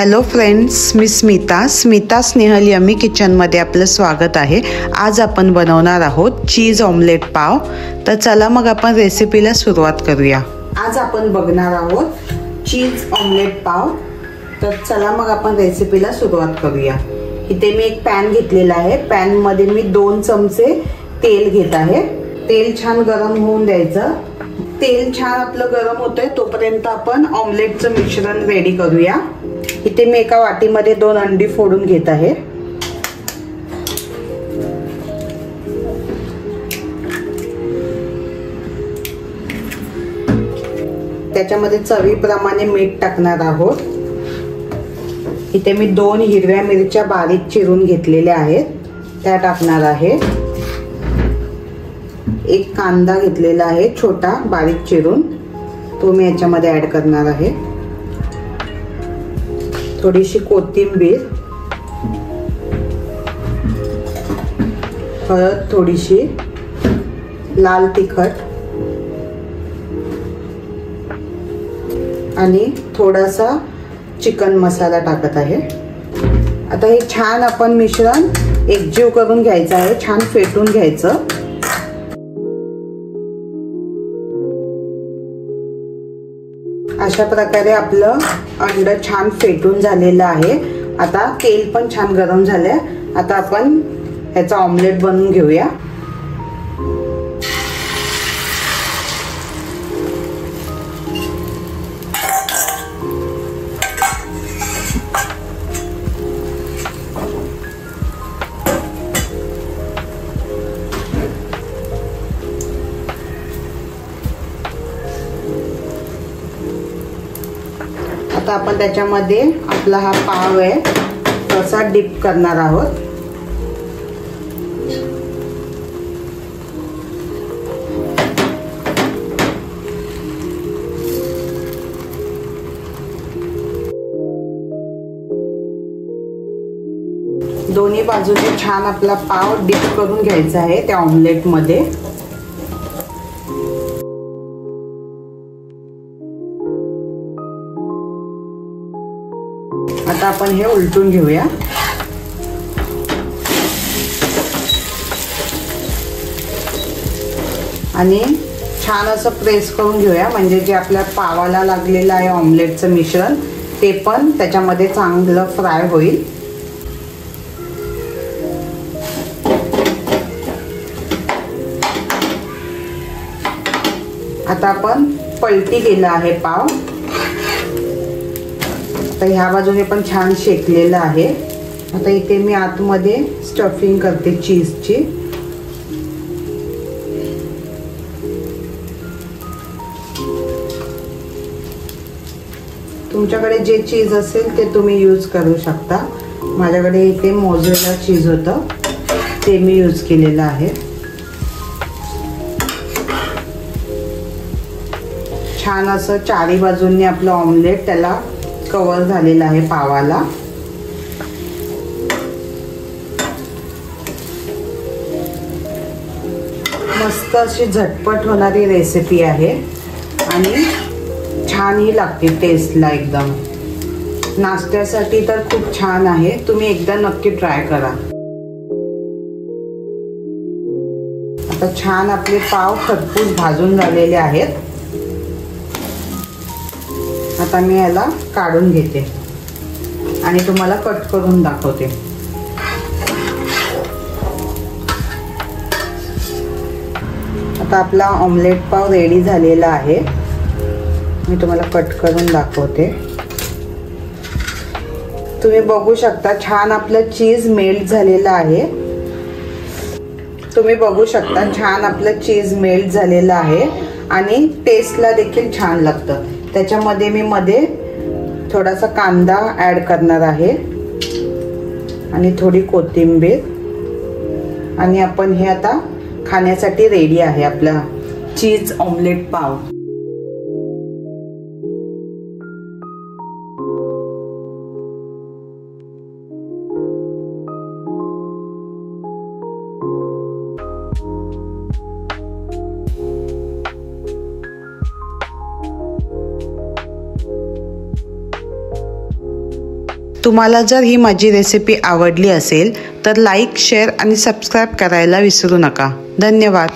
Hello friends, मी Smita Snehal yummy किचनमध्ये आपलं स्वागत आहे। आज आपण बनवणार आहोत चीज ऑमलेट पाव। तर चला मग आपण रेसिपीला सुरुवात करूया। आज आपण बघणार आहोत चीज ऑमलेट पाव। तर चला मग आपण रेसिपीला सुरुवात करूया। इथे मी एक पॅन घेतलेला आहे। पॅन मध्ये मी 2 चमचे तेल घेत आहे। तेल छान गरम होऊन द्यायचं। तेल छान आपलं गरम होतंय तोपर्यंत आपण ऑमलेटचं मिश्रण रेडी करूया। इथे मी एका वाटीमध्ये 2 अंडी फोडून घेत आहे। त्याच्यामध्ये चवीप्रमाणे मीठ टाकणार आहोत। इथे मी 2 हिरव्या मिरच्या बारीक चिरून घेतलेल्या आहेत, त्या टाकणार आहे। एक कांदा घेतलेला आहे छोटा बारीक चिरून, तो मी याच्यामध्ये ऍड करणार आहे। थोडीशी कोथिंबीर, हळद थोडीशी, लाल तिखट आणि थोडासा चिकन मसाला टाकत आहे। आता हे छान आपण मिश्रण एकजीव करून घ्यायचं आहे, छान फेटून घ्यायचं। अशा प्रकारे आपलं अंड छान फेटून झालेलं आहे। आता तेल पण छान गरम झालंय। आता आपण ह्याचा ऑमलेट बनवून घेऊया। आता आपण त्याच्यामध्ये आपला हा पाव आहे तसा डिप करणार आहोत। दोन्ही बाजूने छान आपला पाव डिप करून घ्यायचा आहे त्या ऑमलेट मध्ये। आता आपण हे उलटून घेऊया। आणि छान असं प्रेस करून घेऊया, म्हणजे जे आपल्या पावाला लागलेलं आहे ऑमलेटचं मिश्रण ते पण त्याच्यामध्ये चांगलं फ्राय होईल। आता आपण पलटी केला आहे पाव। आता ह्या बाजूने पण छान शेकलेलं आहे। आता इथे मी आतमध्ये स्टफिंग करते चीजची। तुमच्याकडे जे चीज असेल ते तुम्ही यूज करू शकता। माझ्याकडे इथे मोझरेला चीज होतं, ते मी यूज केलेलं आहे। छान असं चारी बाजूंनी आपलं ऑमलेट त्याला कव्हर झालेला आहे पावाला। मस्त अशी झटपट होणारी रेसिपी आहे आणि छानही लागते टेस्टला एकदम। नाश्त्यासाठी तर खूप छान आहे, तुम्ही एकदा नक्की ट्राय करा। आता छान आपले पाव खरपूस भाजून झालेले आहेत। आता मी याला काढून घेते आणि तुम्हाला कट करून दाखवते। आता आपला ऑमलेट पाव रेडी झालेला आहे, मी तुम्हाला कट करून दाखवते। तुम्ही बघू शकता छान आपलं चीज मेल्ट झालेलं आहे। तुम्ही बघू शकता छान आपलं चीज मेल्ट झालेलं आहे आणि टेस्टला देखील छान लागतं। त्याच्यामध्ये मी मध्ये थोडासा कांदा ऍड करणार आहे आणि थोडी कोथिंबीर, आणि आपण हे आता खाण्यासाठी रेडी आहे आपला चीज ऑमलेट पाव। तुम्हाला जर ही माझी रेसिपी आवडली असेल तर लाईक, शेअर आणि सबस्क्राईब करायला विसरू नका. धन्यवाद.